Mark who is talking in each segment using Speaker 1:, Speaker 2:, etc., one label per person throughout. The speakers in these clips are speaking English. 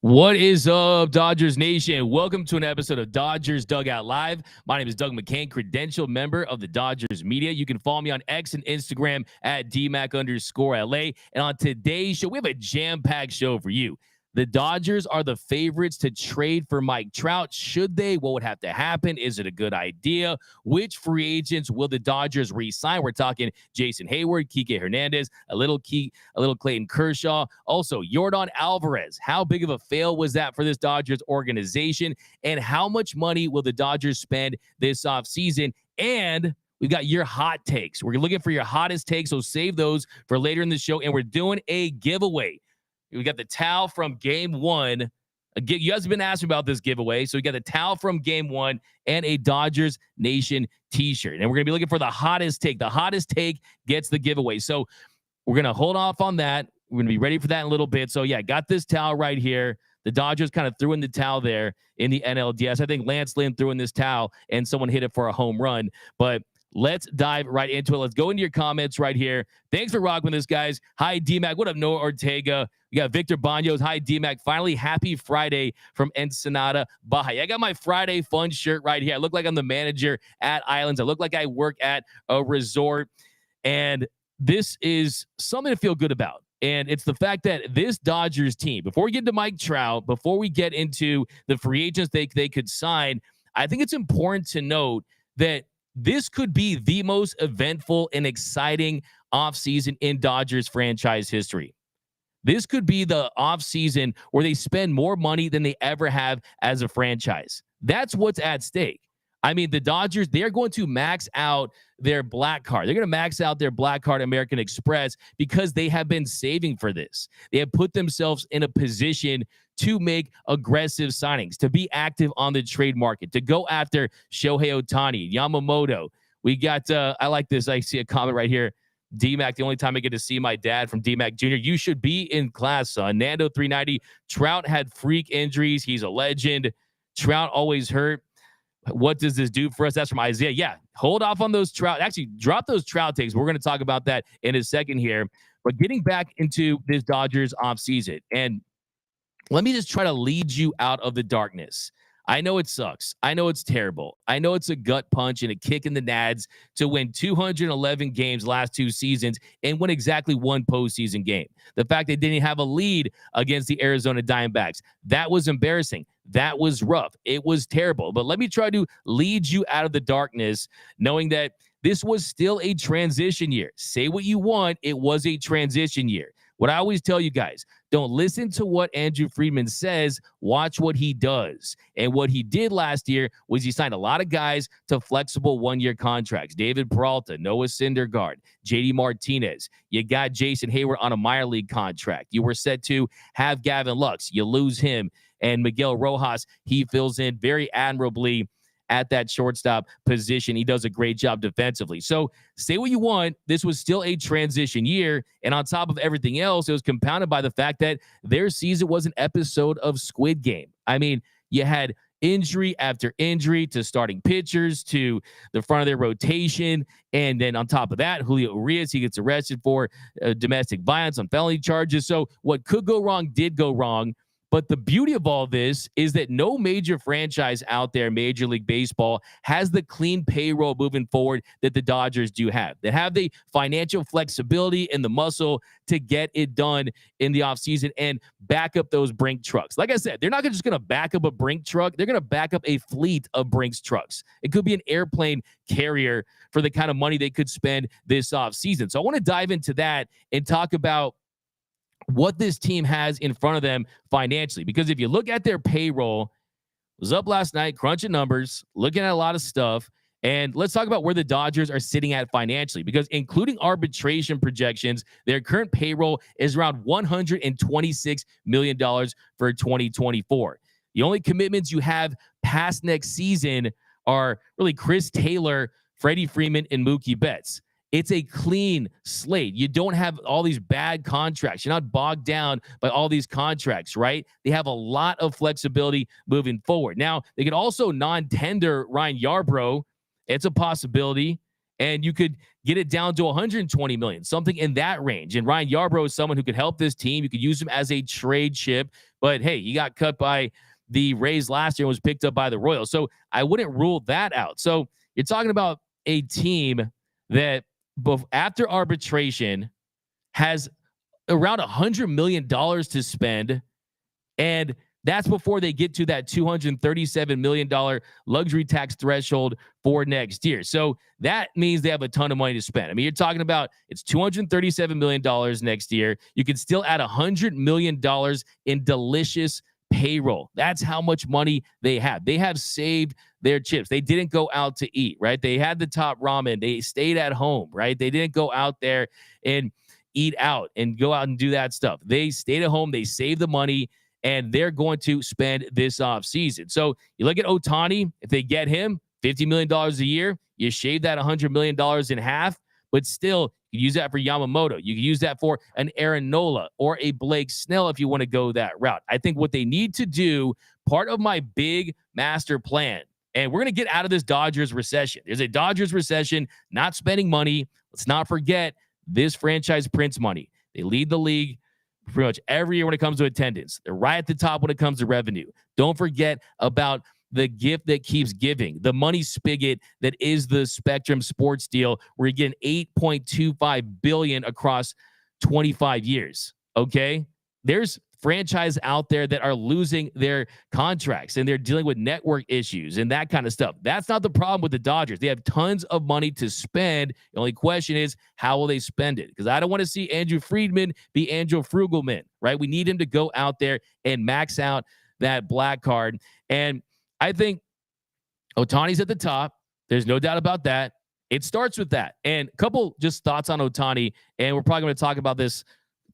Speaker 1: What is up, Dodgers Nation? Welcome to an episode of Dodgers Dugout Live. My name is Doug McKain, credentialed member of the Dodgers media. You can follow me on X and Instagram at DMAC_LA. And on today's show, we have a jam-packed show for you. The Dodgers are the favorites to trade for Mike Trout. Should they? What would have to happen? Is it a good idea? Which free agents will the Dodgers re-sign? We're talking Jason Heyward, Kiké Hernandez, a little Clayton Kershaw. Also, Yordan Alvarez. How big of a fail was that for this Dodgers organization? And how much money will the Dodgers spend this offseason? And we've got your hot takes. We're looking for your hottest takes, so save those for later in the show. And we're doing a giveaway. We got the towel from Game 1. You guys have been asking about this giveaway. So we got the towel from Game 1 and a Dodgers Nation t-shirt. And we're going to be looking for the hottest take. The hottest take gets the giveaway. So we're going to hold off on that. We're going to be ready for that in a little bit. So, yeah, got this towel right here. The Dodgers kind of threw in the towel there in the NLDS. I think Lance Lynn threw in this towel, and someone hit it for a home run. But let's dive right into it. Let's go into your comments right here. Thanks for rocking with this, guys. Hi, DMAC. What up, Noah Ortega? We got Victor Banos. Hi, DMAC. Finally, happy Friday from Ensenada, Baja. I got my Friday fun shirt right here. I look like I'm the manager at Islands. I look like I work at a resort. And this is something to feel good about. And it's the fact that this Dodgers team, before we get to Mike Trout, before we get into the free agents they could sign, I think it's important to note that this could be the most eventful and exciting offseason in Dodgers franchise history. This could be the offseason where they spend more money than they ever have as a franchise. That's what's at stake. I mean, the Dodgers, they're going to max out their black card. They're going to max out their black card American Express because they have been saving for this. They have put themselves in a position to make aggressive signings, to be active on the trade market, to go after Shohei Otani, Yamamoto. We got, I like this. I see a comment right here. DMAC, the only time I get to see my dad from DMAC Jr. You should be in class, son. Nando 390. Trout had freak injuries. He's a legend. Trout always hurt. What does this do for us? That's from Isaiah. Yeah, hold off on those Trout. Actually, drop those Trout takes. We're going to talk about that in a second here. But getting back into this Dodgers offseason, and let me just try to lead you out of the darkness. I know it sucks. I know it's terrible. I know it's a gut punch and a kick in the nads to win 211 games last two seasons and win exactly one postseason game. The fact they didn't have a lead against the Arizona Diamondbacks, that was embarrassing. That was rough. It was terrible. But let me try to lead you out of the darkness, knowing that this was still a transition year. Say what you want. It was a transition year. What I always tell you guys, don't listen to what Andrew Friedman says. Watch what he does. And what he did last year was he signed a lot of guys to flexible one-year contracts. David Peralta, Noah Syndergaard, JD Martinez. You got Jason Heyward on a minor league contract. You were set to have Gavin Lux. You lose him. And Miguel Rojas, he fills in very admirably at that shortstop position. He does a great job defensively. So say what you want. This was still a transition year. And on top of everything else, it was compounded by the fact that their season was an episode of Squid Game. I mean, you had injury after injury to starting pitchers, to the front of their rotation. And then on top of that, Julio Urias, he gets arrested for domestic violence on felony charges. So what could go wrong did go wrong. But the beauty of all this is that no major franchise out there, Major League Baseball, has the clean payroll moving forward that the Dodgers do have. They have the financial flexibility and the muscle to get it done in the offseason and back up those Brink trucks. Like I said, they're not just going to back up a Brink truck. They're going to back up a fleet of Brinks trucks. It could be an airplane carrier for the kind of money they could spend this offseason. So I want to dive into that and talk about what this team has in front of them financially. Because if you look at their payroll, was up last night, crunching numbers, looking at a lot of stuff. And let's talk about where the Dodgers are sitting at financially, because including arbitration projections, their current payroll is around $126 million for 2024. The only commitments you have past next season are really Chris Taylor, Freddie Freeman, and Mookie Betts. It's a clean slate. You don't have all these bad contracts. You're not bogged down by all these contracts, right? They have a lot of flexibility moving forward. Now, they could also non-tender Ryan Yarbrough. It's a possibility. and you could get it down to 120 million, something in that range. And Ryan Yarbrough is someone who could help this team. You could use him as a trade chip, but hey, he got cut by the Rays last year and was picked up by the Royals. So I wouldn't rule that out. So you're talking about a team that after arbitration has around $100 million to spend, and that's before they get to that $237 million luxury tax threshold for next year. So that means they have a ton of money to spend. I mean, you're talking about it's $237 million next year. You can still add $100 million in delicious payroll. That's how much money they have. They have saved their chips. They didn't go out to eat, right? They had the top ramen. They stayed at home, right? They didn't go out there and eat out and go out and do that stuff. They stayed at home. They saved the money, and they're going to spend this offseason. So you look at Otani, if they get him $50 million a year, you shave that $100 million in half, but still you use that for Yamamoto. You can use that for an Aaron Nola or a Blake Snell if you want to go that route. I think what they need to do, part of my big master plan, and we're going to get out of this Dodgers recession. There's a Dodgers recession, not spending money. Let's not forget this franchise prints money. They lead the league pretty much every year when it comes to attendance. They're right at the top when it comes to revenue. Don't forget about the gift that keeps giving, the money spigot that is the Spectrum Sports deal, where you get $8.25 billion across 25 years. Okay, there's franchise out there that are losing their contracts and they're dealing with network issues and that kind of stuff. That's not the problem with the Dodgers. They have tons of money to spend. The only question is, how will they spend it? Because I don't want to see Andrew Friedman be Andrew Frugelman, right? We need him to go out there and max out that black card. And I think Otani's at the top. There's no doubt about that. It starts with that. And a couple just thoughts on Otani, and we're probably going to talk about this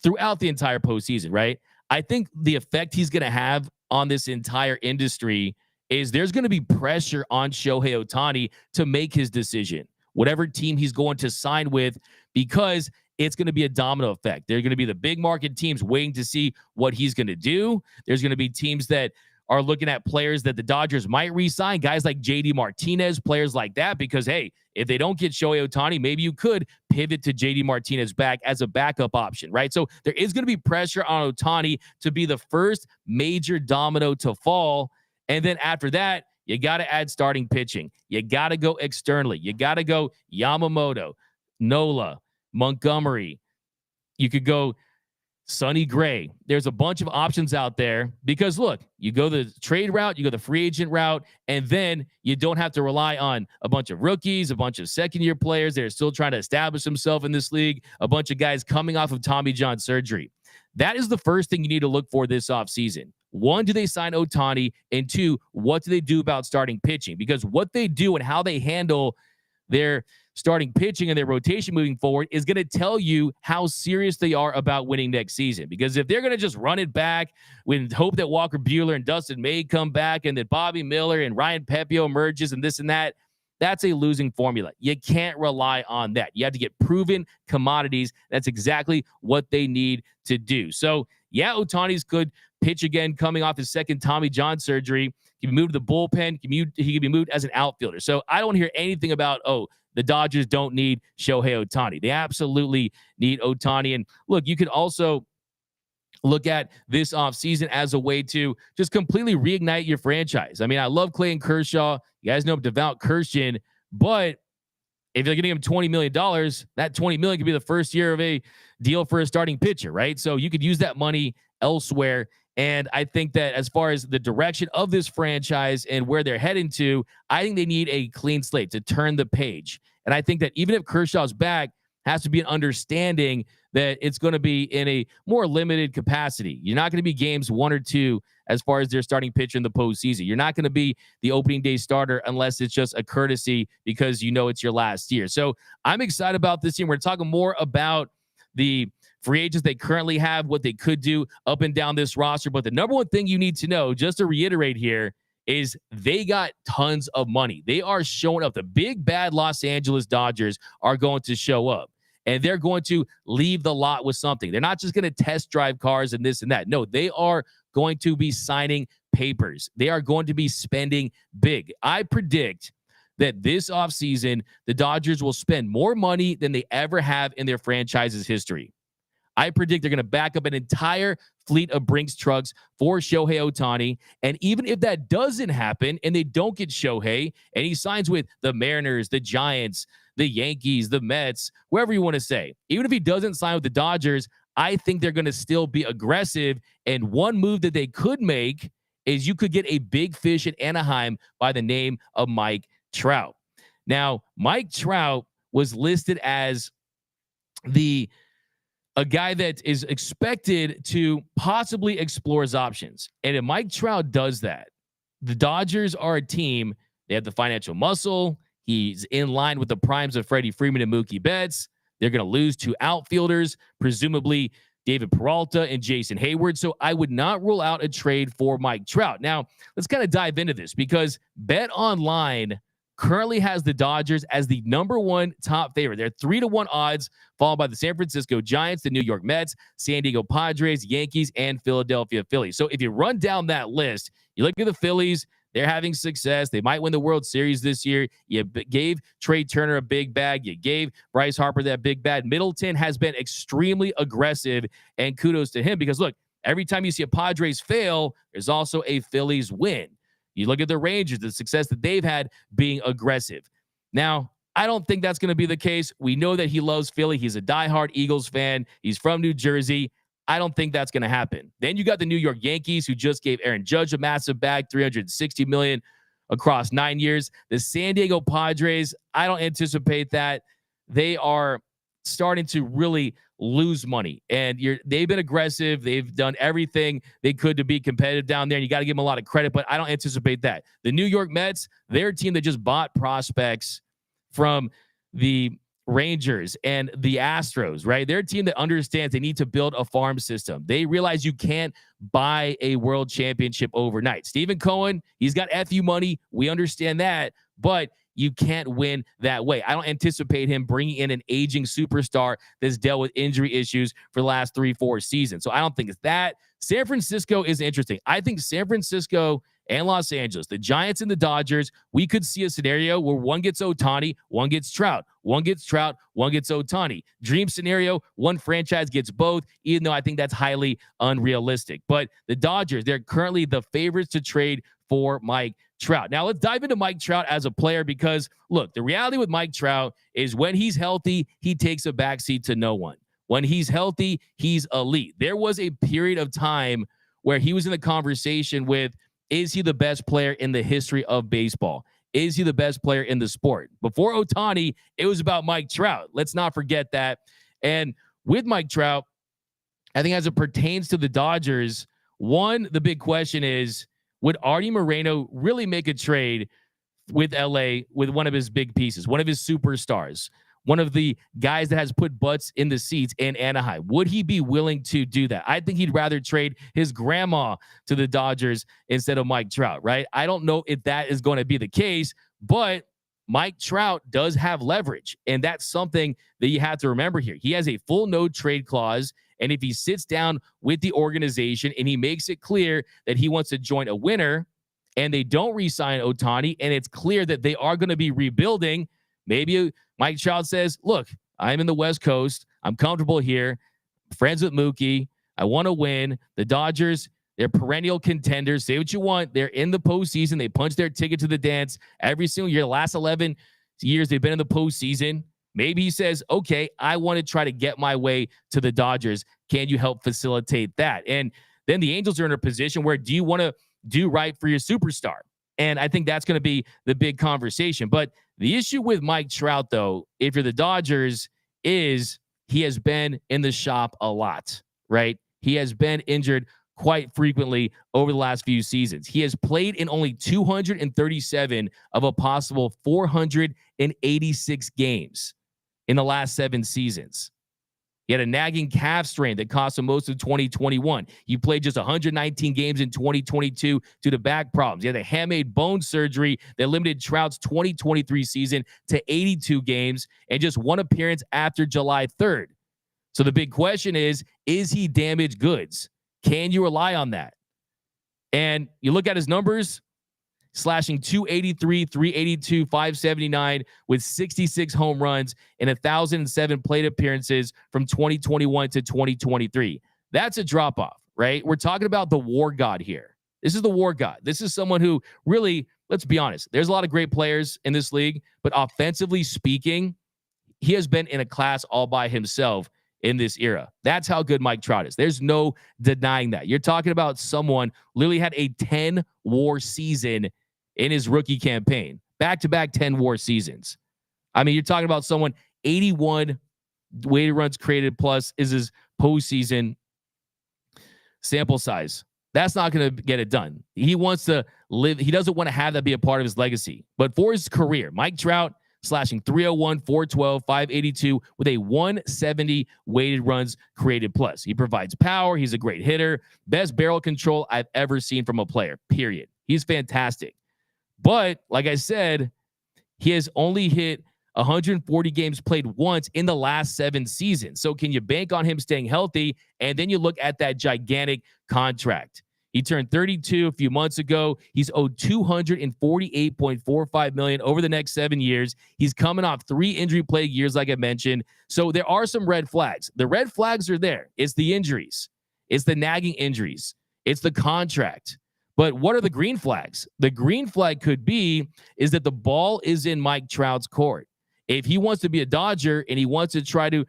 Speaker 1: throughout the entire postseason, right? I think the effect he's going to have on this entire industry is there's going to be pressure on Shohei Otani to make his decision, whatever team he's going to sign with, because it's going to be a domino effect. There are going to be the big market teams waiting to see what he's going to do. There's going to be teams that are looking at players that the Dodgers might re-sign, guys like JD Martinez, players like that, because, hey, if they don't get Shohei Otani, maybe you could pivot to JD Martinez back as a backup option, right? So there is going to be pressure on Otani to be the first major domino to fall. And then after that, you got to add starting pitching. You got to go externally. You got to go Yamamoto, Nola, Montgomery. You could go Sonny Gray. There's a bunch of options out there because, look, you go the trade route, you go the free agent route, and then you don't have to rely on a bunch of rookies, a bunch of second-year players that are still trying to establish themselves in this league, a bunch of guys coming off of Tommy John surgery. That is the first thing you need to look for this offseason. One, do they sign Otani? And two, what do they do about starting pitching? Because what they do and how they handle their starting pitching and their rotation moving forward is going to tell you how serious they are about winning next season. Because if they're going to just run it back with hope that Walker Buehler and Dustin May come back and that Bobby Miller and Ryan Pepiot emerges and this and that, that's a losing formula. You can't rely on that. You have to get proven commodities. That's exactly what they need to do. So, yeah, Otani's could pitch again coming off his second Tommy John surgery. He can be moved to the bullpen. He can be moved as an outfielder. So I don't hear anything about, the Dodgers don't need Shohei Otani. They absolutely need Otani. And look, you could also look at this offseason as a way to just completely reignite your franchise. I mean, I love Clayton Kershaw. You guys know I'm devout Christian, but if you're getting him $20 million, that $20 million could be the first year of a deal for a starting pitcher, right? So you could use that money elsewhere. And I think that as far as the direction of this franchise and where they're heading to, I think they need a clean slate to turn the page. And I think that even if Kershaw's back, has to be an understanding that it's going to be in a more limited capacity. You're not going to be games 1 or 2 as far as their starting pitcher in the postseason. You're not going to be the opening day starter unless it's just a courtesy because you know it's your last year. So I'm excited about this team. We're talking more about the free agents they currently have, what they could do up and down this roster. But the number one thing you need to know, just to reiterate here, is they got tons of money. They are showing up. The big, bad Los Angeles Dodgers are going to show up, and they're going to leave the lot with something. They're not just going to test drive cars and this and that. No, they are going to be signing papers. They are going to be spending big. I predict that this offseason, the Dodgers will spend more money than they ever have in their franchise's history. I predict they're going to back up an entire fleet of Brinks trucks for Shohei Otani. And even if that doesn't happen and they don't get Shohei and he signs with the Mariners, the Giants, the Yankees, the Mets, wherever you want to say, even if he doesn't sign with the Dodgers, I think they're going to still be aggressive. And one move that they could make is you could get a big fish in Anaheim by the name of Mike Trout. Now, Mike Trout was listed as a guy that is expected to possibly explore his options. And if Mike Trout does that, the Dodgers are a team. They have the financial muscle. He's in line with the primes of Freddie Freeman and Mookie Betts. They're going to lose two outfielders, presumably David Peralta and Jason Heyward. So I would not rule out a trade for Mike Trout. Now, let's kind of dive into this because Bet Online currently has the Dodgers as the #1 top favorite. They're 3-1 odds, followed by the San Francisco Giants, the New York Mets, San Diego Padres, Yankees, and Philadelphia Phillies. So if you run down that list, you look at the Phillies, they're having success. They might win the World Series this year. You gave Trey Turner a big bag. You gave Bryce Harper that big bag. Middleton has been extremely aggressive, and kudos to him because, look, every time you see a Padres fail, there's also a Phillies win. You look at the Rangers, the success that they've had being aggressive. Now, I don't think that's going to be the case. We know that he loves Philly. He's a diehard Eagles fan. He's from New Jersey. I don't think that's going to happen. Then you got the New York Yankees, who just gave Aaron Judge a massive bag, $360 million across 9 years. The San Diego Padres, I don't anticipate that. They are starting to really lose money, and they've been aggressive. They've done everything they could to be competitive down there, and you got to give them a lot of credit, but I don't anticipate that. The New York Mets, they're a team that just bought prospects from the Rangers and the Astros, right? They're a team that understands they need to build a farm system. They realize you can't buy a world championship overnight. Stephen Cohen, he's got FU money. We understand that, but you can't win that way. I don't anticipate him bringing in an aging superstar that's dealt with injury issues for the last 3-4 seasons. So I don't think it's that. San Francisco is interesting. I think San Francisco and Los Angeles, the Giants and the Dodgers, we could see a scenario where one gets Otani, one gets Trout, one gets Trout, one gets Otani. Dream scenario, one franchise gets both, even though I think that's highly unrealistic. But the Dodgers, they're currently the favorites to trade for Mike Trout. Now, let's dive into Mike Trout as a player because, look, the reality with Mike Trout is when he's healthy, he takes a backseat to no one. When he's healthy, he's elite. There was a period of time where he was in the conversation with, is he the best player in the history of baseball? Is he the best player in the sport? Before Otani, it was about Mike Trout. Let's not forget that. And with Mike Trout, I think as it pertains to the Dodgers, one, the big question is, would Artie Moreno really make a trade with LA with one of his big pieces, one of his superstars, one of the guys that has put butts in the seats in Anaheim? Would he be willing to do that? I think he'd rather trade his grandma to the Dodgers instead of Mike Trout, right? I don't know if that is going to be the case, but Mike Trout does have leverage, and that's something that you have to remember here. He has a full no trade clause, and if he sits down with the organization and he makes it clear that he wants to join a winner and they don't re-sign Otani and it's clear that they are going to be rebuilding, maybe Mike Trout says, look, I'm in the West Coast. I'm comfortable here. Friends with Mookie. I want to win. The Dodgers, they're perennial contenders. Say what you want. They're in the postseason. They punch their ticket to the dance every single year. The last 11 years, they've been in the postseason. Maybe he says, okay, I want to try to get my way to the Dodgers. Can you help facilitate that? And then the Angels are in a position where do you want to do right for your superstar? And I think that's going to be the big conversation. But the issue with Mike Trout, though, if you're the Dodgers, is he has been in the shop a lot, right? He has been injured quite frequently over the last few seasons. He has played in only 237 of a possible 486 games in the last 7 seasons. He had a nagging calf strain that cost him most of 2021. He played just 119 games in 2022 due to back problems. He had a handmade bone surgery that limited Trout's 2023 season to 82 games and just one appearance after July 3rd. So the big question is he damaged goods? Can you rely on that? And you look at his numbers, slashing 283, 382, 579 with 66 home runs and 1,007 plate appearances from 2021 to 2023. That's a drop-off, right? We're talking about the war god here. This is the war god. This is someone who really, let's be honest, there's a lot of great players in this league, but offensively speaking, he has been in a class all by himself in this era. That's how good Mike Trout is. There's no denying that. You're talking about someone literally had a 10 WAR season in his rookie campaign, back-to-back 10 WAR seasons. I mean, you're talking about someone 81 weighted runs created plus is his postseason sample size. That's not going to get it done. He wants to live. He doesn't want to have that be a part of his legacy. But for his career, Mike Trout slashing 301, 412, 582 with a 170 weighted runs created plus. He provides power. He's a great hitter. Best barrel control I've ever seen from a player, period. He's fantastic. But like I said, he has only hit 140 games played once in the last 7 seasons. So can you bank on him staying healthy? And then you look at that gigantic contract. He turned 32 a few months ago. He's owed $248.45 million over the next 7 years. He's coming off 3 injury-plagued years, like I mentioned. So there are some red flags. The red flags are there. It's the injuries. It's the nagging injuries. It's the contract. But what are the green flags? The green flag could be is that the ball is in Mike Trout's court. If he wants to be a Dodger and he wants to try to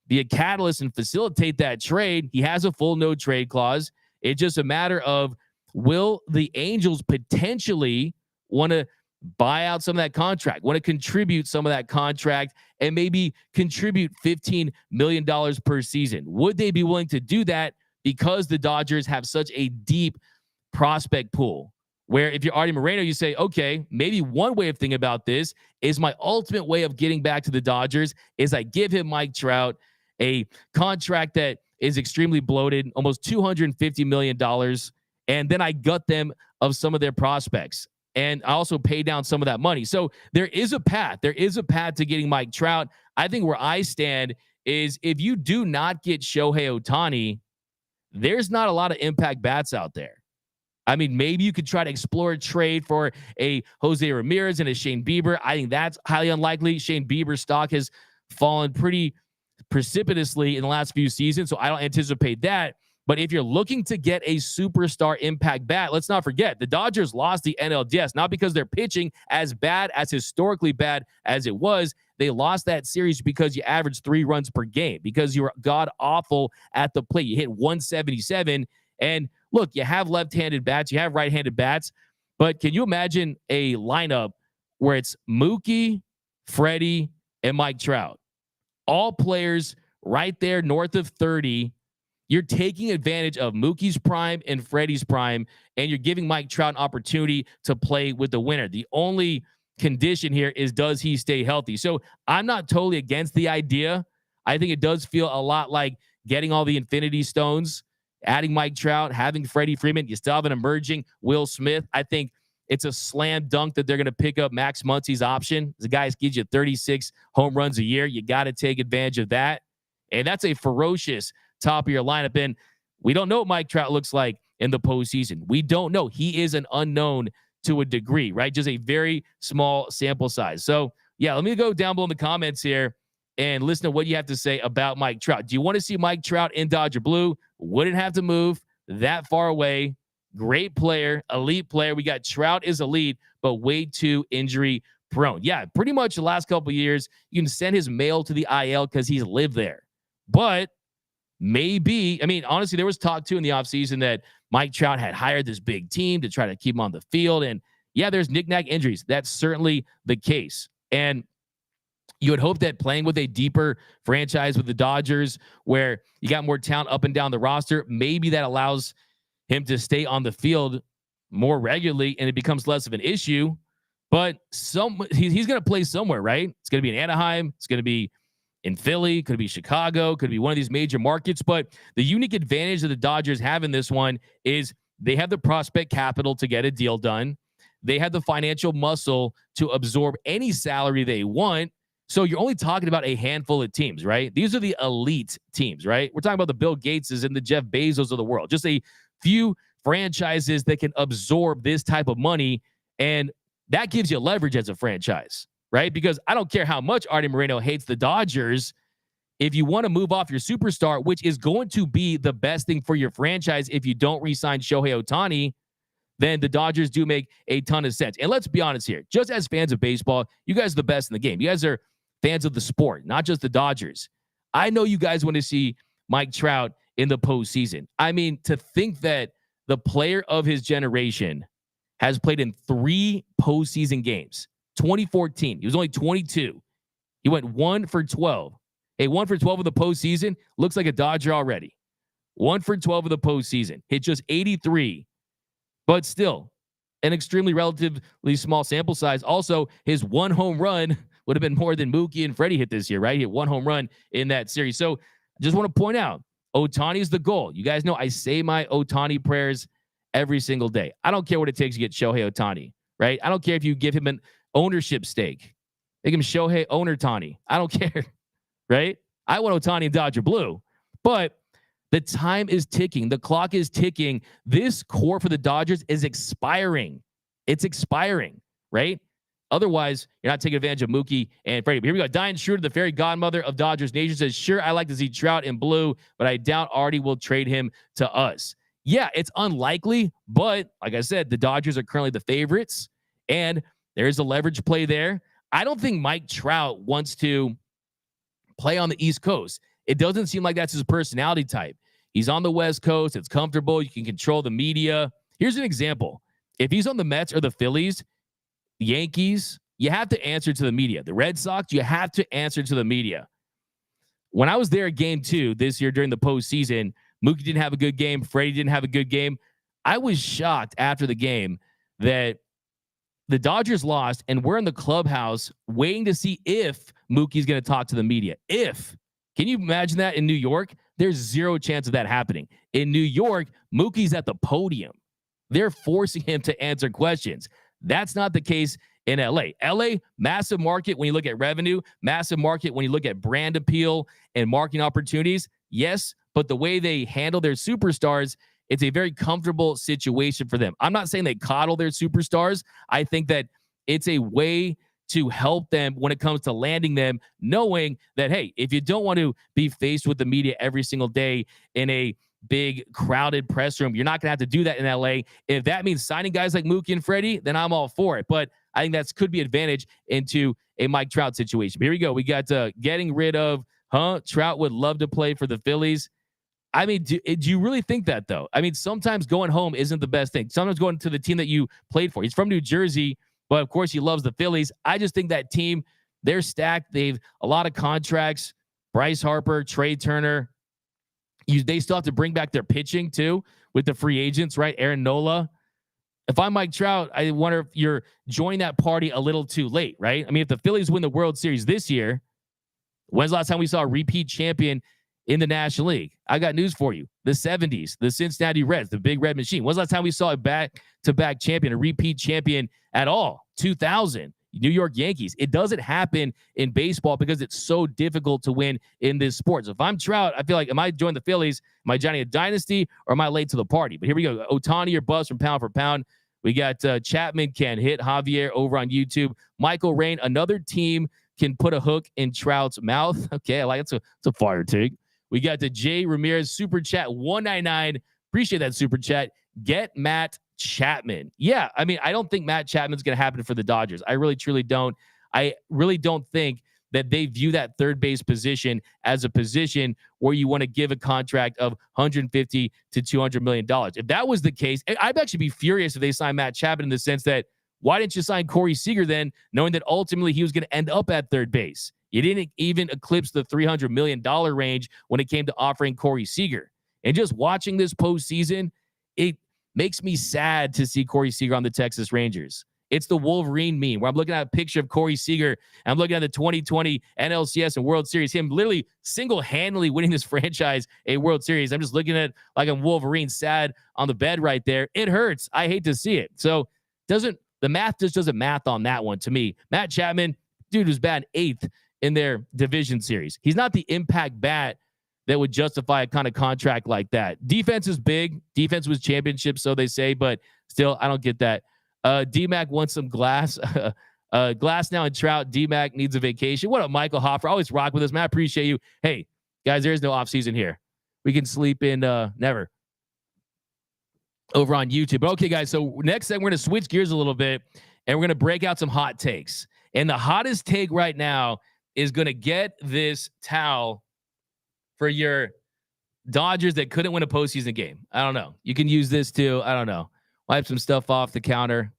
Speaker 1: be a catalyst and facilitate that trade, he has a full no trade clause. It's just a matter of, will the Angels potentially want to buy out some of that contract, want to contribute some of that contract, and maybe contribute $15 million per season? Would they be willing to do that because the Dodgers have such a deep prospect pool? Where if you're Artie Moreno, you say, okay, maybe one way of thinking about this is my ultimate way of getting back to the Dodgers is I give him Mike Trout a contract that is extremely bloated, almost $250 million, and then I gut them of some of their prospects. And I also pay down some of that money. So there is a path. There is a path to getting Mike Trout. I think where I stand is if you do not get Shohei Otani, there's not a lot of impact bats out there. I mean, maybe you could try to explore a trade for a Jose Ramirez and a Shane Bieber. I think that's highly unlikely. Shane Bieber's stock has fallen pretty precipitously in the last few seasons, so I don't anticipate that. But if you're looking to get a superstar impact bat, let's not forget, the Dodgers lost the NLDS, not because they're pitching as bad, as historically bad as it was. They lost that series because you averaged 3 runs per game, because you were god-awful at the plate. You hit 177, and look, you have left-handed bats, you have right-handed bats, but can you imagine a lineup where it's Mookie, Freddie, and Mike Trout? All players right there north of 30. You're taking advantage of Mookie's prime and Freddie's prime, and you're giving Mike Trout an opportunity to play with the winner. The only condition here is, does he stay healthy? So I'm not totally against the idea. I think it does feel a lot like getting all the Infinity Stones, adding Mike Trout, having Freddie Freeman. You still have an emerging Will Smith. I think it's a slam dunk that they're going to pick up Max Muncy's option. The guy gives you 36 home runs a year. You got to take advantage of that. And that's a ferocious top of your lineup. And we don't know what Mike Trout looks like in the postseason. We don't know. He is an unknown to a degree, right? Just a very small sample size. So, yeah, let me go down below in the comments here and listen to what you have to say about Mike Trout. Do you want to see Mike Trout in Dodger blue? Wouldn't have to move that far away. Great player, elite player. We got Trout is elite, but way too injury prone. Yeah, pretty much the last couple of years, you can send his mail to the IL because he's lived there. But maybe, I mean, honestly, there was talk too in the offseason that Mike Trout had hired this big team to try to keep him on the field. And yeah, there's knick-knack injuries. That's certainly the case. And you would hope that playing with a deeper franchise with the Dodgers, where you got more talent up and down the roster, maybe that allows him to stay on the field more regularly and it becomes less of an issue. But he's going to play somewhere, right? It's going to be in Anaheim. It's going to be in Philly. Could be Chicago. Could be one of these major markets. But the unique advantage that the Dodgers have in this one is they have the prospect capital to get a deal done. They have the financial muscle to absorb any salary they want. So you're only talking about a handful of teams, right? These are the elite teams, right? We're talking about the Bill Gateses and the Jeff Bezos of the world. Just a few franchises that can absorb this type of money. And that gives you leverage as a franchise, right? Because I don't care how much Artie Moreno hates the Dodgers. If you want to move off your superstar, which is going to be the best thing for your franchise if you don't re-sign Shohei Otani, then the Dodgers do make a ton of sense. And let's be honest here. Just as fans of baseball, you guys are the best in the game. You guys are fans of the sport, not just the Dodgers. I know you guys want to see Mike Trout in the postseason. I mean, to think that the player of his generation has played in 3 postseason games. 2014, he was only 22. He went 1 for 12. Hey, 1 for 12 of the postseason looks like a Dodger already. 1 for 12 of the postseason. Hit just 83. But still, an extremely relatively small sample size. Also, his 1 home run would have been more than Mookie and Freddie hit this year, right? He hit 1 home run in that series. So I just want to point out, Otani is the goal. You guys know I say my Otani prayers every single day. I don't care what it takes to get Shohei Otani, right? I don't care if you give him an ownership stake. Make him Shohei Owner Tani. I don't care, right? I want Otani in Dodger blue. But the time is ticking. The clock is ticking. This core for the Dodgers is expiring. It's expiring, right? Otherwise, you're not taking advantage of Mookie and Freddie. But here we go. Diane Schroeder, the fairy godmother of Dodgers Nation, says, sure, I like to see Trout in blue, but I doubt Artie will trade him to us. Yeah, it's unlikely, but like I said, the Dodgers are currently the favorites, and there's a leverage play there. I don't think Mike Trout wants to play on the East Coast. It doesn't seem like that's his personality type. He's on the West Coast. It's comfortable. You can control the media. Here's an example. If he's on the Mets or the Phillies, the Yankees, you have to answer to the media. The Red Sox, you have to answer to the media. When I was there at Game 2 this year during the postseason, Mookie didn't have a good game. Freddie didn't have a good game. I was shocked after the game that the Dodgers lost, and we're in the clubhouse waiting to see if Mookie's going to talk to the media. If. Can you imagine that in New York? There's zero chance of that happening. In New York, Mookie's at the podium. They're forcing him to answer questions. That's not the case in LA. LA, massive market when you look at revenue, massive market when you look at brand appeal and marketing opportunities. Yes, but the way they handle their superstars, it's a very comfortable situation for them. I'm not saying they coddle their superstars. I think that it's a way to help them when it comes to landing them, knowing that, hey, if you don't want to be faced with the media every single day in a big crowded press room, you're not going to have to do that in LA. If that means signing guys like Mookie and Freddie, then I'm all for it. But I think that could be advantage into a Mike Trout situation. But here we go. We got getting rid of, Trout would love to play for the Phillies. I mean, do you really think that, though? I mean, sometimes going home isn't the best thing. Sometimes going to the team that you played for. He's from New Jersey, but of course he loves the Phillies. I just think that team, they're stacked. They've a lot of contracts. Bryce Harper, Trey Turner. They still have to bring back their pitching too with the free agents, right? Aaron Nola. If I'm Mike Trout, I wonder if you're joining that party a little too late, right? I mean, if the Phillies win the World Series this year, when's the last time we saw a repeat champion in the National League? I got news for you. The 70s, the Cincinnati Reds, the Big Red Machine. When's the last time we saw a back-to-back champion, a repeat champion at all? 2000, New York Yankees. It doesn't happen in baseball because it's so difficult to win in this sport. So if I'm Trout, I feel like, am I joining the Phillies? Am I joining a dynasty, or am I late to the party? But here we go. Otani or bust from pound for pound. We got Chapman can hit Javier over on YouTube. Michael Rain, another team can put a hook in Trout's mouth. Okay, I like it. It's a fire take. We got the Jay Ramirez super chat 199. Appreciate that super chat. Get Matt Chapman. Yeah, I mean, I don't think Matt Chapman's going to happen for the Dodgers. I really, truly don't. I really don't think that they view that third base position as a position where you want to give a contract of $150 to $200 million. If that was the case, I'd actually be furious if they signed Matt Chapman in the sense that, why didn't you sign Corey Seager then, knowing that ultimately he was going to end up at third base? You didn't even eclipse the $300 million range when it came to offering Corey Seager. And just watching this postseason, it makes me sad to see Corey Seager on the Texas Rangers. It's the Wolverine meme where I'm looking at a picture of Corey Seager, and I'm looking at the 2020 NLCS and World Series, him literally single-handedly winning this franchise a World Series. I'm just looking at like I'm Wolverine, sad on the bed right there. It hurts. I hate to see it. So the math just doesn't math on that one to me. Matt Chapman, dude, was batting 8th in their division series. He's not the impact bat that would justify a kind of contract like that. Defense is big. Defense was championship, so they say, but still, I don't get that D-Mac wants some glass. Glass now and Trout. D-Mac needs a vacation. What up, Michael Hoffer? Always rock with us, man. I appreciate you. Hey, guys, there's no offseason here. We can sleep in never over on YouTube. But okay, guys, so next thing we're going to switch gears a little bit, and we're going to break out some hot takes. And the hottest take right now is going to get this towel for your Dodgers that couldn't win a postseason game. I don't know. You can use this too. I don't know. Wipe some stuff off the counter.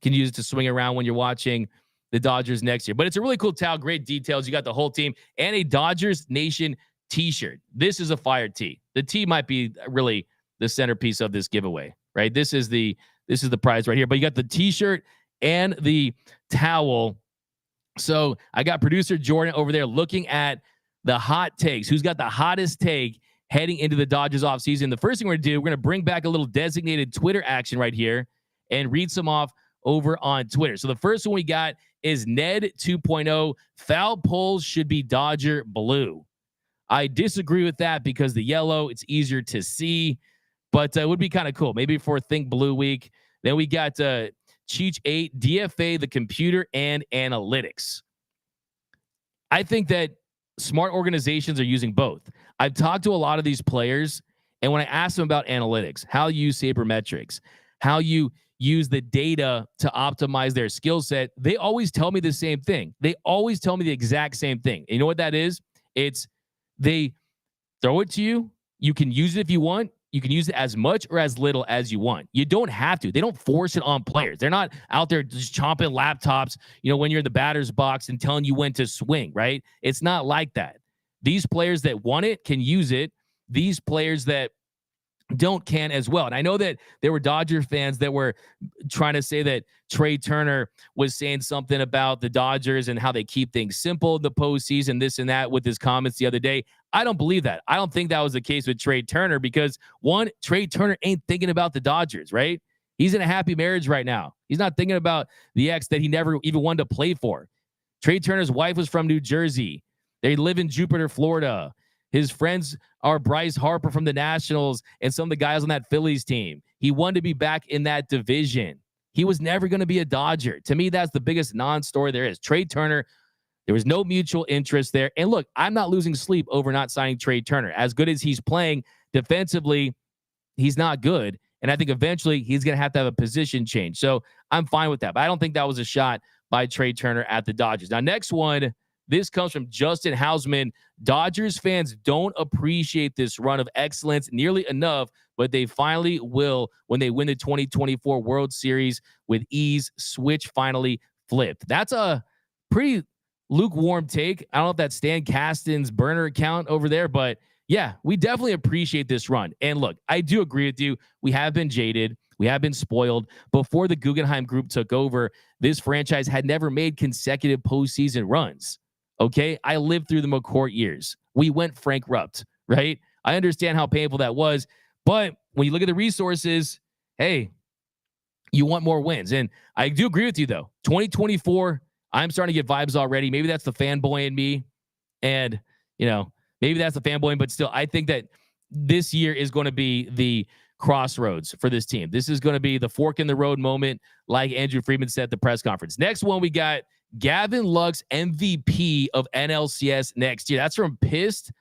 Speaker 1: You can use it to swing around when you're watching the Dodgers next year. But it's a really cool towel. Great details. You got the whole team and a Dodgers Nation t-shirt. This is a fire tee. The tee might be really the centerpiece of this giveaway, right? This is the prize right here. But you got the t-shirt and the towel. So I got producer Jordan over there looking at the hot takes. Who's got the hottest take heading into the Dodgers offseason? The first thing we're going to do, we're going to bring back a little designated Twitter action right here and read some off over on Twitter. So the first one we got is Ned 2.0. Foul poles should be Dodger blue. I disagree with that because the yellow, it's easier to see, but it would be kind of cool. Maybe for Think Blue Week. Then we got Cheech 8, DFA, the computer, and analytics. I think that smart organizations are using both. I've talked to a lot of these players, and when I ask them about analytics, how you use sabermetrics, how you use the data to optimize their skill set, they always tell me the same thing. They always tell me the exact same thing. And you know what that is? It's they throw it to you. You can use it if you want. You can use it as much or as little as you want. You don't have to. They don't force it on players. They're not out there just chomping laptops, when you're in the batter's box and telling you when to swing, right? It's not like that. These players that want it can use it. These players that don't can as well. And I know that there were Dodger fans that were trying to say that Trey Turner was saying something about the Dodgers and how they keep things simple in the postseason, this and that with his comments the other day. I don't believe that. I don't think that was the case with Trey Turner because, one, Trey Turner ain't thinking about the Dodgers, right? He's in a happy marriage right now. He's not thinking about the ex that he never even wanted to play for. Trey Turner's wife was from New Jersey. They live in Jupiter, Florida. His friends are Bryce Harper from the Nationals and some of the guys on that Phillies team. He wanted to be back in that division. He was never going to be a Dodger. To me, that's the biggest non-story there is. Trey Turner, there was no mutual interest there. And look, I'm not losing sleep over not signing Trey Turner. As good as he's playing defensively, he's not good. And I think eventually he's going to have a position change. So I'm fine with that. But I don't think that was a shot by Trey Turner at the Dodgers. Now, next one. This comes from Justin Hausman. Dodgers fans don't appreciate this run of excellence nearly enough, but they finally will when they win the 2024 World Series with ease. Switch finally flipped. That's a pretty lukewarm take. I don't know if that's Stan Kasten's burner account over there, but yeah, we definitely appreciate this run. And look, I do agree with you. We have been jaded. We have been spoiled. Before the Guggenheim Group took over, this franchise had never made consecutive postseason runs. Okay, I lived through the McCourt years. We went Frank Rupt, right? I understand how painful that was, but when you look at the resources, hey, you want more wins. And I do agree with you, though. 2024, I'm starting to get vibes already. Maybe that's the fanboy in me, and maybe that's the fanboy, but still, I think that this year is going to be the crossroads for this team. This is going to be the fork in the road moment, like Andrew Friedman said at the press conference. Next one, we got Gavin Lux, MVP of NLCS next year. That's from Pissed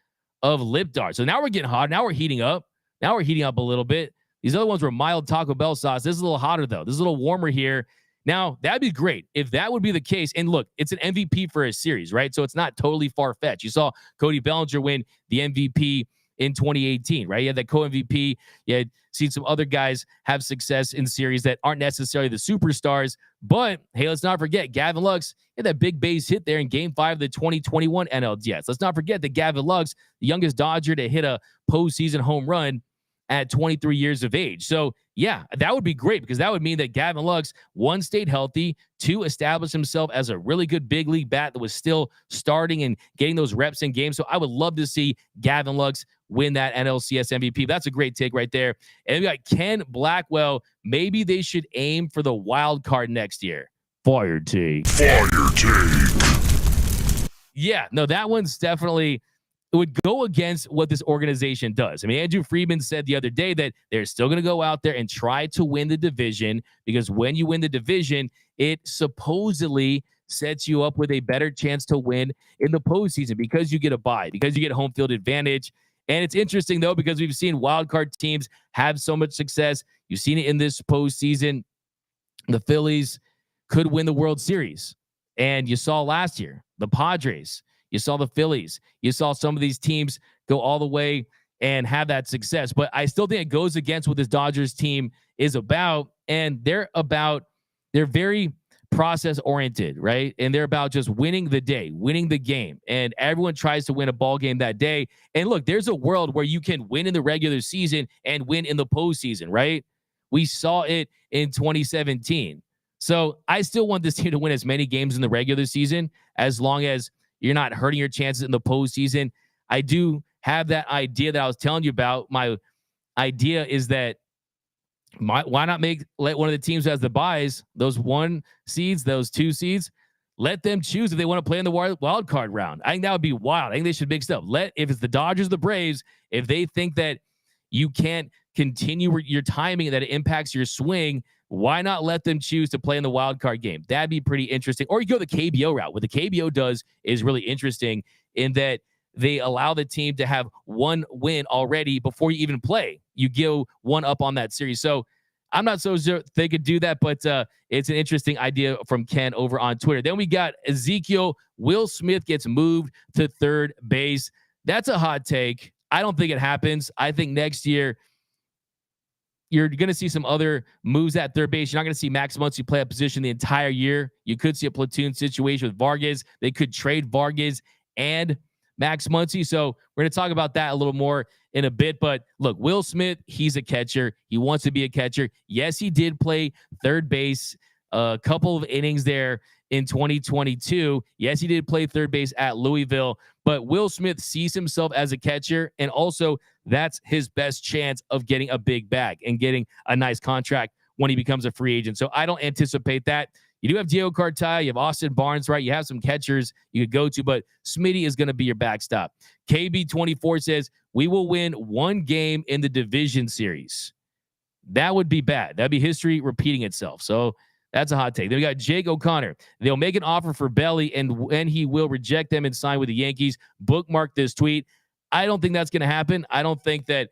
Speaker 1: of Lip Dart. So now we're getting hot. Now we're heating up. Now we're heating up a little bit. These other ones were mild Taco Bell sauce. This is a little hotter, though. This is a little warmer here. Now, that'd be great if that would be the case. And look, it's an MVP for a series, right? So it's not totally far-fetched. You saw Cody Bellinger win the MVP in 2018, right? You had that co-MVP. You had seen some other guys have success in series that aren't necessarily the superstars. But, hey, let's not forget, Gavin Lux had that big base hit there in Game 5 of the 2021 NLDS. Let's not forget that Gavin Lux, the youngest Dodger to hit a postseason home run at 23 years of age. So, yeah, that would be great because that would mean that Gavin Lux, one, stayed healthy, two, established himself as a really good big league bat that was still starting and getting those reps in games. So I would love to see Gavin Lux win that NLCS MVP. That's a great take right there. And we got Ken Blackwell. Maybe they should aim for the wild card next year. Fire take. Fire take. Yeah, no, that one's definitely it would go against what this organization does. I mean, Andrew Friedman said the other day that they're still going to go out there and try to win the division, because when you win the division, it supposedly sets you up with a better chance to win in the postseason because you get a bye, because you get home field advantage. And it's interesting, though, because we've seen wildcard teams have so much success. You've seen it in this postseason. The Phillies could win the World Series. And you saw last year, the Padres. You saw the Phillies. You saw some of these teams go all the way and have that success. But I still think it goes against what this Dodgers team is about. And they're very process oriented, right? And they're about just winning the day, winning the game. And everyone tries to win a ball game that day. And look, there's a world where you can win in the regular season and win in the postseason, right? We saw it in 2017. So I still want this team to win as many games in the regular season, as long as you're not hurting your chances in the postseason. I do have that idea that I was telling you about. My idea is that why not let one of the teams who has the buys, those 1 seeds, those 2 seeds, let them choose if they want to play in the wild card round. I think that would be wild. I think they should mix up. If it's the Dodgers, the Braves, if they think that you can't continue your timing, that it impacts your swing, why not let them choose to play in the wild card game? That'd be pretty interesting. Or you go the KBO route. What the KBO does is really interesting in that they allow the team to have 1 win already before you even play. You go 1 up on that series. So I'm not so sure they could do that, but it's an interesting idea from Ken over on Twitter. Then we got Ezekiel. Will Smith gets moved to third base. That's a hot take. I don't think it happens. I think next year you're going to see some other moves at third base. You're not going to see Max Muncy play a position the entire year. You could see a platoon situation with Vargas. They could trade Vargas and Max Muncy. So we're going to talk about that a little more in a bit. But look, Will Smith, he's a catcher. He wants to be a catcher. Yes, he did play third base a couple of innings there in 2022. Yes, he did play third base at Louisville. But Will Smith sees himself as a catcher, and also that's his best chance of getting a big bag and getting a nice contract when he becomes a free agent. So I don't anticipate that. You do have Diego Cartaya, you have Austin Barnes, right? You have some catchers you could go to, but Smitty is going to be your backstop. KB24 says, we will win 1 game in the division series. That would be bad. That'd be history repeating itself. So that's a hot take. Then we got Jake O'Connor. They'll make an offer for Belly, and he will reject them and sign with the Yankees. Bookmark this tweet. I don't think that's going to happen. I don't think that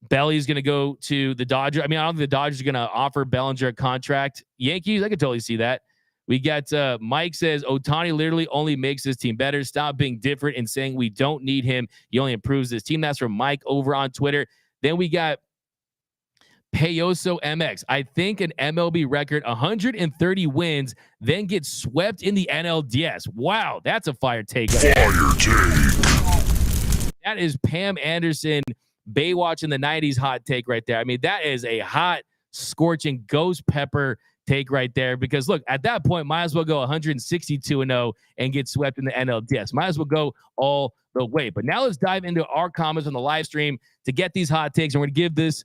Speaker 1: Belly is going to go to the Dodgers. I mean, I don't think the Dodgers are going to offer Bellinger a contract. Yankees, I could totally see that. We got Mike says, Otani literally only makes this team better. Stop being different and saying we don't need him. He only improves this team. That's from Mike over on Twitter. Then we got Payoso MX. I think an MLB record, 130 wins, then gets swept in the NLDS. Wow, that's a fire take. That is Pam Anderson, Baywatch in the 90s hot take right there. I mean, that is a hot, scorching ghost pepper take right there, because look, at that point, might as well go 162-0 and get swept in the NLDS. Might as well go all the way. But now let's dive into our comments on the live stream to get these hot takes. And we're going to give this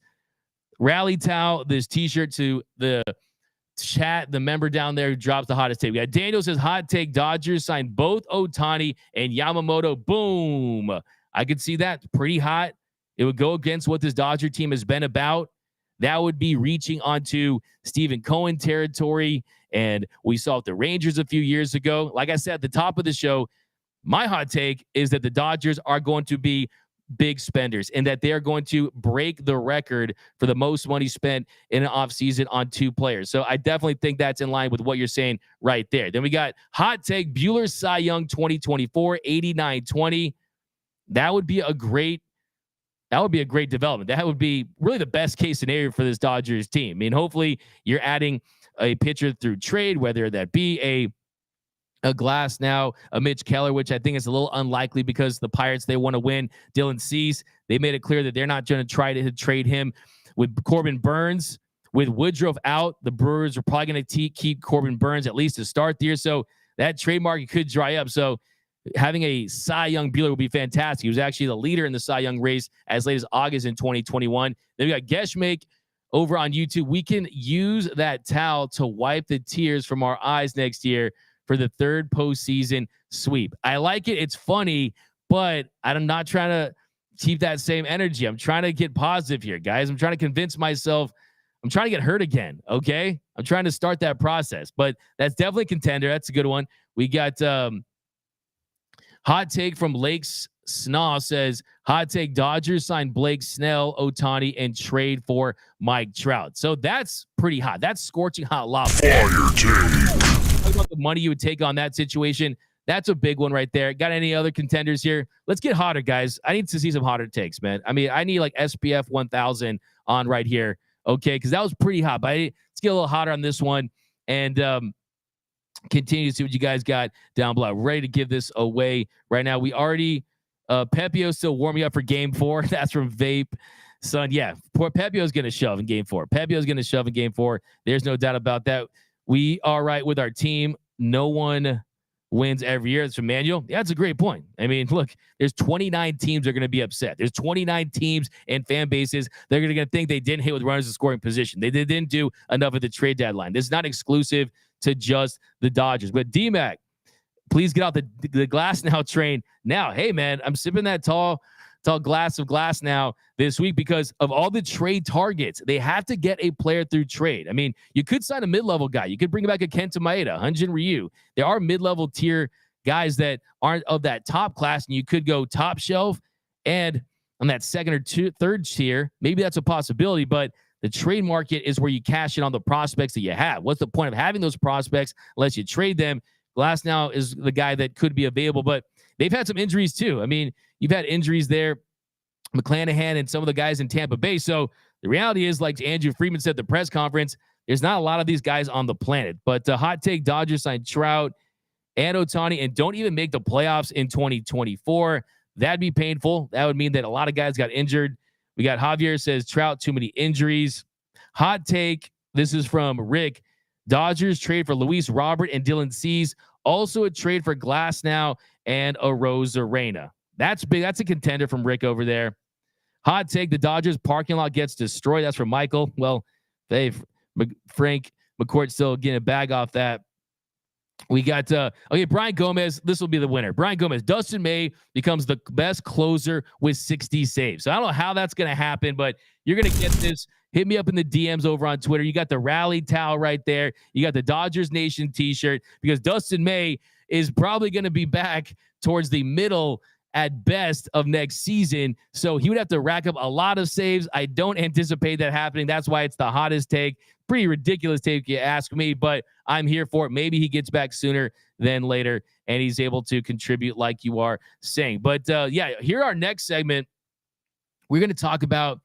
Speaker 1: rally towel, this t-shirt to the chat, the member down there who drops the hottest take. We got Daniel says, hot take, Dodgers signed both Otani and Yamamoto. Boom. I could see that. Pretty hot. It would go against what this Dodger team has been about. That would be reaching onto Stephen Cohen territory. And we saw it the Rangers a few years ago. Like I said at the top of the show, my hot take is that the Dodgers are going to be big spenders and that they are going to break the record for the most money spent in an offseason on 2 players. So I definitely think that's in line with what you're saying right there. Then we got hot take, Buehler Cy Young 2024, 89-20. That would be a great development. That would be really the best case scenario for this Dodgers team. I mean, hopefully you're adding a pitcher through trade, whether that be a Glass now, a Mitch Keller, which I think is a little unlikely because the Pirates, they want to win. Dylan Cease, they made it clear that they're not going to try to trade him. With Corbin Burns, with Woodruff out, the Brewers are probably going to keep Corbin Burns at least to start the year. So that trade market could dry up. So having a Cy Young Buehler would be fantastic. He was actually the leader in the Cy Young race as late as August in 2021. Then we got Geshmake over on YouTube. We can use that towel to wipe the tears from our eyes next year for the 3rd postseason sweep. I like it. It's funny, but I'm not trying to keep that same energy. I'm trying to get positive here, guys. I'm trying to convince myself I'm trying to get hurt again. Okay. I'm trying to start that process, but that's definitely a contender. That's a good one. We got hot take from Lakes Snaw says, hot take, Dodgers sign Blake Snell, Otani, and trade for Mike Trout. So that's pretty hot. That's scorching hot lava. Fire take. Talk about the money you would take on that situation. That's a big one right there. Got any other contenders here? Let's get hotter, guys. I need to see some hotter takes, man. I mean, I need like SPF 1000 on right here. Okay, because that was pretty hot. But let's get a little hotter on this one and continue to see what you guys got down below. We're ready to give this away right now. We already Pepio's still warming up for Game 4. That's from Vape. Son, yeah, poor Pepio's going to shove in Game 4. Pepio's going to shove in Game 4. There's no doubt about that. We are right with our team. No one wins every year. It's from Manuel. Yeah, that's a great point. I mean, look, there's 29 teams that are going to be upset. There's 29 teams and fan bases. They're going to think they didn't hit with runners in scoring position. They didn't do enough at the trade deadline. This is not exclusive to just the Dodgers. But D-Mac, please get out the glass now train now. Hey, man, I'm sipping that tall glass of glass now this week because of all the trade targets. They have to get a player through trade. I mean, you could sign a mid-level guy. You could bring back a Kenta Maeda, Hyun-Jin Ryu. There are mid-level tier guys that aren't of that top class, and you could go top shelf and on that second or third tier. Maybe that's a possibility, but the trade market is where you cash in on the prospects that you have. What's the point of having those prospects unless you trade them? Glass now is the guy that could be available, but they've had some injuries too. I mean, you've had injuries there, McClanahan and some of the guys in Tampa Bay. So the reality is, like Andrew Friedman said at the press conference, there's not a lot of these guys on the planet. But hot take, Dodgers signed Trout and Otani and don't even make the playoffs in 2024. That'd be painful. That would mean that a lot of guys got injured. We got Javier says Trout, too many injuries. Hot take, this is from Rick. Dodgers trade for Luis Robert and Dylan Cease. Also a trade for Glass now and a Rosarena. That's big. That's a contender from Rick over there. Hot take, the Dodgers parking lot gets destroyed. That's from Michael. Well, Frank McCourt still getting a bag off that. We got, Brian Gomez. This will be the winner. Brian Gomez. Dustin May becomes the best closer with 60 saves. So I don't know how that's going to happen, but you're going to get this. Hit me up in the DMs over on Twitter. You got the rally towel right there. You got the Dodgers Nation t-shirt because Dustin May is probably going to be back towards the middle at best of next season. So he would have to rack up a lot of saves. I don't anticipate that happening. That's why it's the hottest take. Pretty ridiculous take, you ask me, but I'm here for it. Maybe he gets back sooner than later and he's able to contribute like you are saying. But here our next segment. We're going to talk about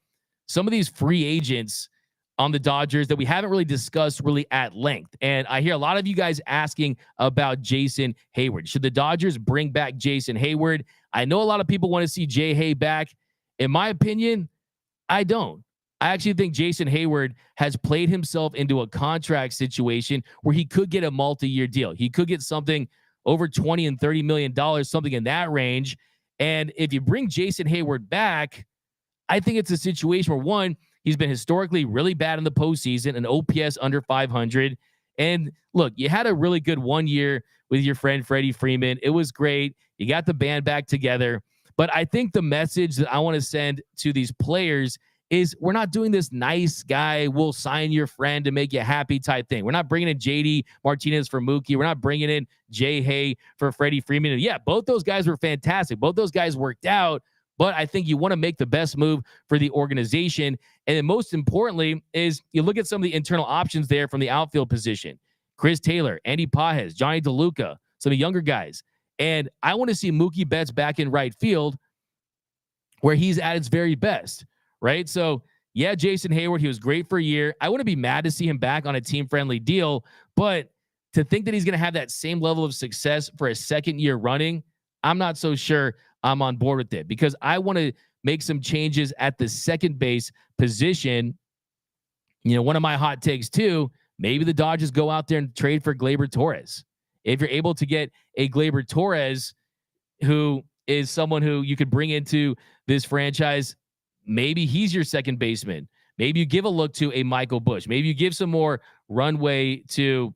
Speaker 1: some of these free agents on the Dodgers that we haven't really discussed really at length. And I hear a lot of you guys asking about Jason Heyward. Should the Dodgers bring back Jason Heyward? I know a lot of people want to see Jay Hay back. In my opinion, I don't. I actually think Jason Heyward has played himself into a contract situation where he could get a multi-year deal. He could get something over $20 and $30 million, something in that range. And if you bring Jason Heyward back, I think it's a situation where, one, he's been historically really bad in the postseason, an OPS under 500. And look, you had a really good 1 year with your friend Freddie Freeman. It was great. You got the band back together. But I think the message that I want to send to these players is we're not doing this nice guy, we'll sign your friend to make you happy type thing. We're not bringing in JD Martinez for Mookie. We're not bringing in Jay Hay for Freddie Freeman. And yeah, both those guys were fantastic. Both those guys worked out. But I think you want to make the best move for the organization. And then most importantly is you look at some of the internal options there from the outfield position. Chris Taylor, Andy Pages, Johnny DeLuca, some of the younger guys. And I want to see Mookie Betts back in right field where he's at his very best, right? So, yeah, Jason Heyward, he was great for a year. I wouldn't be mad to see him back on a team-friendly deal, but to think that he's going to have that same level of success for a second year running, I'm not so sure I'm on board with it because I want to make some changes at the second base position. You know, one of my hot takes too, maybe the Dodgers go out there and trade for Gleyber Torres. If you're able to get a Gleyber Torres, who is someone who you could bring into this franchise, maybe he's your second baseman. Maybe you give a look to a Michael Busch. Maybe you give some more runway to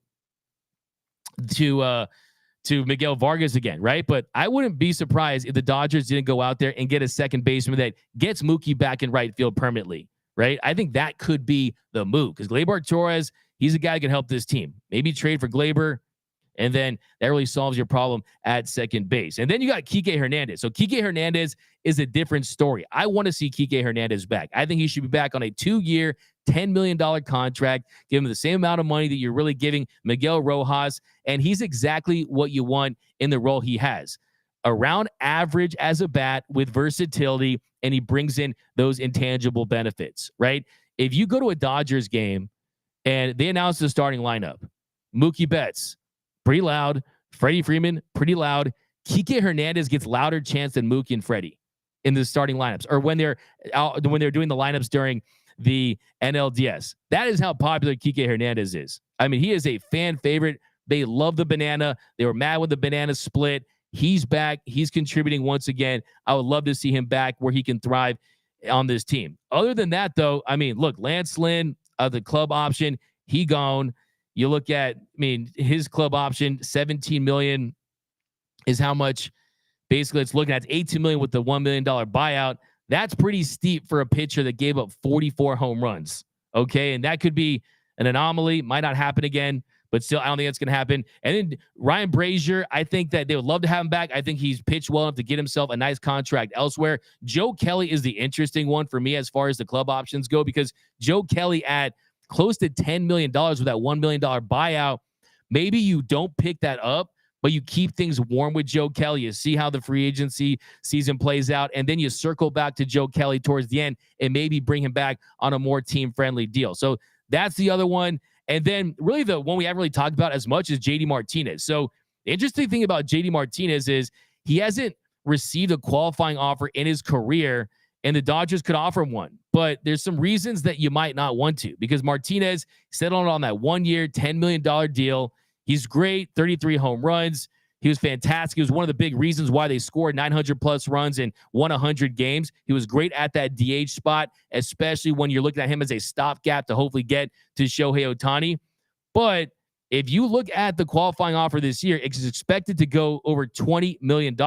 Speaker 1: to Miguel Vargas again, right? But I wouldn't be surprised if the Dodgers didn't go out there and get a second baseman that gets Mookie back in right field permanently, right? I think that could be the move because Gleyber Torres, he's a guy that can help this team. Maybe trade for Gleyber, and then that really solves your problem at second base. And then you got Kiké Hernandez. So Kiké Hernandez is a different story. I want to see Kiké Hernandez back. I think he should be back on a 2-year, $10 million contract. Give him the same amount of money that you're really giving Miguel Rojas. And he's exactly what you want in the role he has. Around average as a bat with versatility, and he brings in those intangible benefits, right? If you go to a Dodgers game and they announce the starting lineup, Mookie Betts, pretty loud. Freddie Freeman, pretty loud. Kiké Hernandez gets louder chants than Mookie and Freddie in the starting lineups, or when they're doing the lineups during the NLDS. That is how popular Kiké Hernandez is. I mean, he is a fan favorite. They love the banana. They were mad when the banana split. He's back. He's contributing once again. I would love to see him back where he can thrive on this team. Other than that, though, I mean, look, Lance Lynn, the club option, he gone. You look at, his club option, $17 million is how much basically it's looking at. It's $18 million with the $1 million buyout. That's pretty steep for a pitcher that gave up 44 home runs. Okay. And that could be an anomaly. Might not happen again, but still, I don't think that's going to happen. And then Ryan Brazier, I think that they would love to have him back. I think he's pitched well enough to get himself a nice contract elsewhere. Joe Kelly is the interesting one for me as far as the club options go, because Joe Kelly at close to $10 million with that $1 million buyout. Maybe you don't pick that up, but you keep things warm with Joe Kelly. You see how the free agency season plays out, and then you circle back to Joe Kelly towards the end and maybe bring him back on a more team-friendly deal. So that's the other one. And then really the one we haven't really talked about as much is JD Martinez. So the interesting thing about JD Martinez is he hasn't received a qualifying offer in his career, and the Dodgers could offer him one. But there's some reasons that you might not want to, because Martinez settled on that 1-year, $10 million deal. He's great, 33 home runs. He was fantastic. He was one of the big reasons why they scored 900-plus runs and won 100 games. He was great at that DH spot, especially when you're looking at him as a stopgap to hopefully get to Shohei Otani. But if you look at the qualifying offer this year, it's expected to go over $20 million.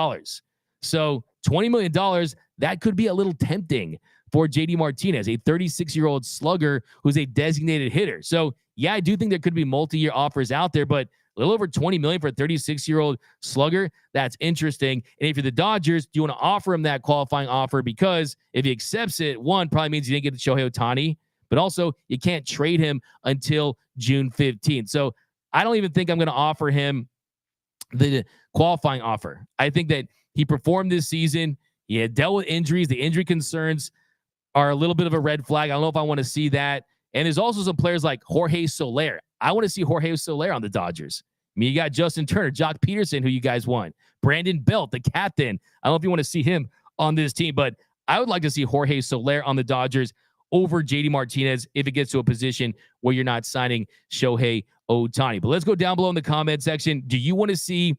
Speaker 1: So $20 million, that could be a little tempting for JD Martinez, a 36-year-old slugger who's a designated hitter. So, yeah, I do think there could be multi-year offers out there, but a little over $20 million for a 36-year-old slugger, that's interesting. And if you're the Dodgers, do you want to offer him that qualifying offer? Because if he accepts it, one, probably means you didn't get to Shohei Otani, but also you can't trade him until June 15th. So I don't even think I'm going to offer him the qualifying offer. I think that he performed this season. He had dealt with injuries. The injury concerns are a little bit of a red flag. I don't know if I want to see that. And there's also some players like Jorge Soler. I want to see Jorge Soler on the Dodgers. You got Justin Turner, Jock Peterson, who you guys want, Brandon Belt, the captain. I don't know if you want to see him on this team, but I would like to see Jorge Soler on the Dodgers over JD Martinez if it gets to a position where you're not signing Shohei Otani. But let's go down below in the comment section. Do you want to see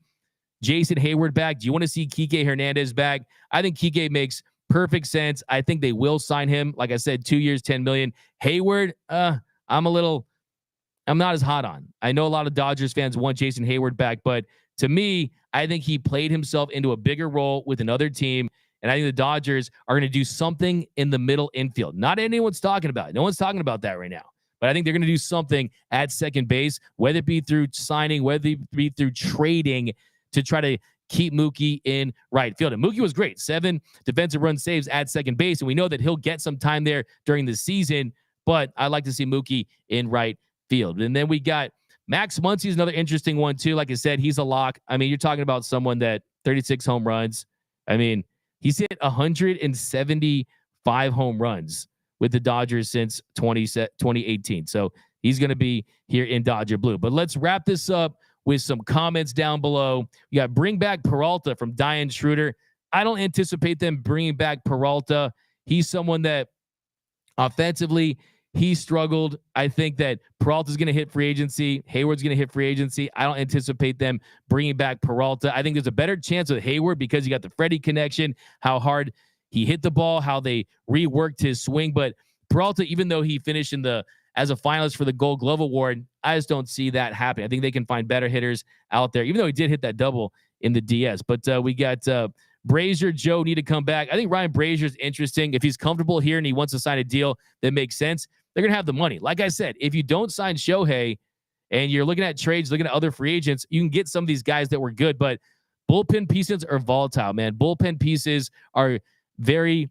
Speaker 1: Jason Heyward back? Do you want to see Kiké Hernandez back? I think Kiké makes perfect sense. I think they will sign him. Like I said, 2 years, $10 million. Heyward, I'm not as hot on. I know a lot of Dodgers fans want Jason Heyward back, but to me, I think he played himself into a bigger role with another team. And I think the Dodgers are going to do something in the middle infield. Not anyone's talking about it. No one's talking about that right now. But I think they're going to do something at second base, whether it be through signing, whether it be through trading, to try to keep Mookie in right field. And Mookie was great. 7 defensive run saves at second base. And we know that he'll get some time there during the season, but I'd like to see Mookie in right field. And then we got Max Muncy is another interesting one too. Like I said, he's a lock. You're talking about someone that 36 home runs. He's hit 175 home runs with the Dodgers since 2018. So he's going to be here in Dodger blue. But let's wrap this up with some comments down below. You got bring back Peralta from Diane Schroeder. I don't anticipate them bringing back Peralta. He's someone that offensively, he struggled. I think that Peralta's going to hit free agency. Heyward's going to hit free agency. I don't anticipate them bringing back Peralta. I think there's a better chance with Heyward because you got the Freddie connection, how hard he hit the ball, how they reworked his swing. But Peralta, even though he finished in the as a finalist for the Gold Glove Award. I just don't see that happening. I think they can find better hitters out there, even though he did hit that double in the DS. But we got Brazier, Joe need to come back. I think Ryan Brazier is interesting. If he's comfortable here and he wants to sign a deal that makes sense, they're going to have the money. Like I said, if you don't sign Shohei and you're looking at trades, looking at other free agents, you can get some of these guys that were good, but bullpen pieces are volatile, man. Bullpen pieces are very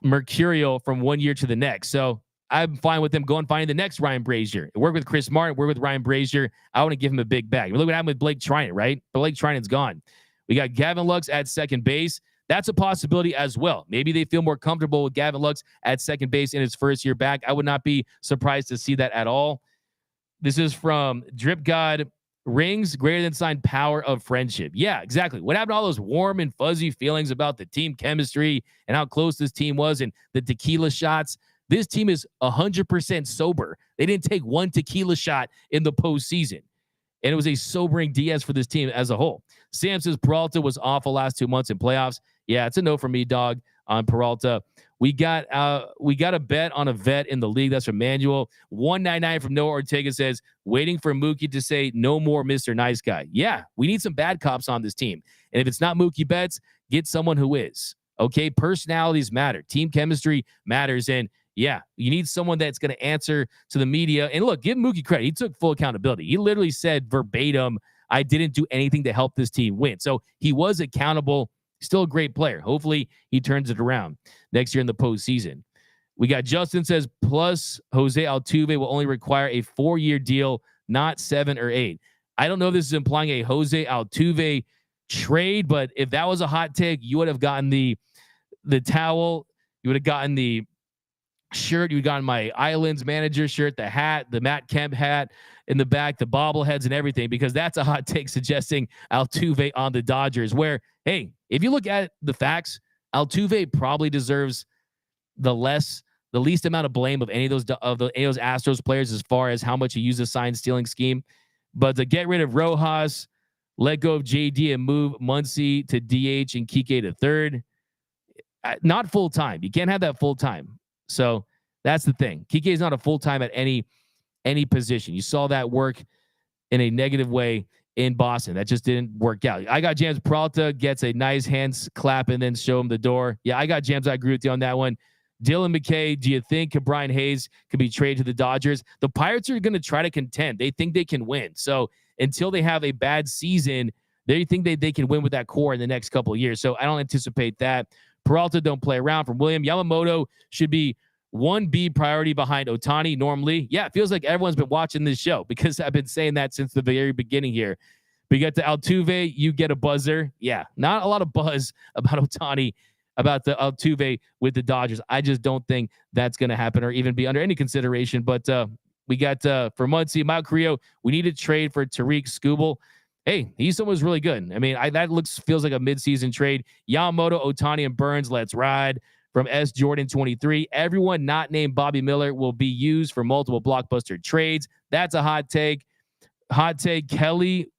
Speaker 1: mercurial from one year to the next. So I'm fine with them going finding the next Ryan Brazier. Work with Chris Martin, work with Ryan Brazier. I want to give him a big bag. Look what happened with Blake Trinan, right? But Blake Trinan's gone. We got Gavin Lux at second base. That's a possibility as well. Maybe they feel more comfortable with Gavin Lux at second base in his first year back. I would not be surprised to see that at all. This is from Drip God. Rings greater than sign power of friendship. Yeah, exactly. What happened to all those warm and fuzzy feelings about the team chemistry and how close this team was and the tequila shots? This team is 100% sober. They didn't take one tequila shot in the postseason. And it was a sobering DS for this team as a whole. Sam says Peralta was awful last 2 months in playoffs. Yeah, it's a no for me, dog, on Peralta. We got a bet on a vet in the league. That's from Manuel. 199 from Noah Ortega says, waiting for Mookie to say no more Mr. Nice Guy. Yeah, we need some bad cops on this team. And if it's not Mookie Betts, get someone who is. Okay, personalities matter. Team chemistry matters. And yeah, you need someone that's going to answer to the media. And look, give Mookie credit. He took full accountability. He literally said verbatim, I didn't do anything to help this team win. So he was accountable. Still a great player. Hopefully he turns it around next year in the postseason. We got Justin says, plus Jose Altuve will only require a 4-year deal, not 7 or 8. I don't know if this is implying a Jose Altuve trade, but if that was a hot take, you would have gotten the towel. You would have gotten the shirt. You would have gotten my Islands manager shirt, the hat, the Matt Kemp hat in the back, the bobbleheads and everything, because that's a hot take suggesting Altuve on the Dodgers, where, hey, if you look at the facts, Altuve probably deserves the least amount of blame of any of those Astros players as far as how much he used the sign stealing scheme. But to get rid of Rojas, let go of JD and move Muncy to DH and Kiké to third, not full time. You can't have that full time. So that's the thing. Kiké is not a full time at any position. You saw that work in a negative way in Boston. That just didn't work out. I got James Peralta gets a nice hands clap and then show him the door. Yeah, I got James. I agree with you on that one. Dylan McKay, do you think Brian Hayes could be traded to the Dodgers? The Pirates are going to try to contend. They think they can win. So until they have a bad season, they think they can win with that core in the next couple of years. So I don't anticipate that. Peralta don't play around. From William, Yamamoto should be 1B priority behind Otani normally. Yeah, it feels like everyone's been watching this show because I've been saying that since the very beginning here. We get to Altuve, you get a buzzer. Yeah, not a lot of buzz about Otani, about the Altuve with the Dodgers. I just don't think that's going to happen or even be under any consideration. But we got for Muncy, Mike Carrillo, we need to trade for Tariq Skubal. Hey, he's someone who's really good. I mean, that feels like a midseason trade. Yamamoto, Otani, and Burns, let's ride. From S. Jordan 23, everyone not named Bobby Miller will be used for multiple blockbuster trades. That's a hot take. Hot take, Kelly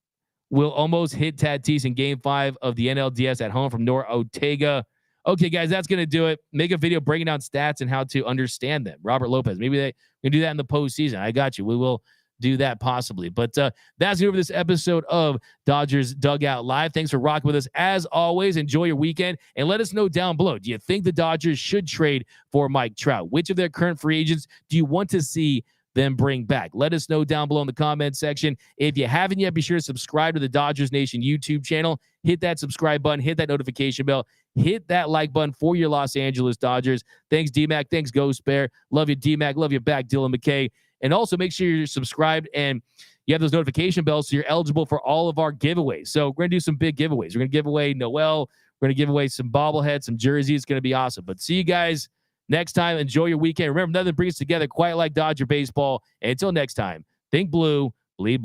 Speaker 1: will almost hit Tatis in Game 5 of the NLDS at home from Nora Ortega. Okay, guys, that's going to do it. Make a video breaking down stats and how to understand them. Robert Lopez, maybe they can do that in the postseason. I got you. We will do that possibly. But that's it for this episode of Dodgers Dugout Live. Thanks for rocking with us. As always, enjoy your weekend and let us know down below. Do you think the Dodgers should trade for Mike Trout? Which of their current free agents do you want to see them bring back? Let us know down below in the comment section. If you haven't yet, be sure to subscribe to the Dodgers Nation YouTube channel. Hit that subscribe button, hit that notification bell, hit that like button for your Los Angeles Dodgers. Thanks, D-Mac. Thanks, Ghost Bear. Love you, D-Mac. Love you back, Dylan McKay. And also make sure you're subscribed and you have those notification bells so you're eligible for all of our giveaways. So we're going to do some big giveaways. We're going to give away Noel. We're going to give away some bobbleheads, some jerseys. It's going to be awesome. But see you guys next time. Enjoy your weekend. Remember, nothing brings us together quite like Dodger baseball. And until next time, think blue, bleed blue.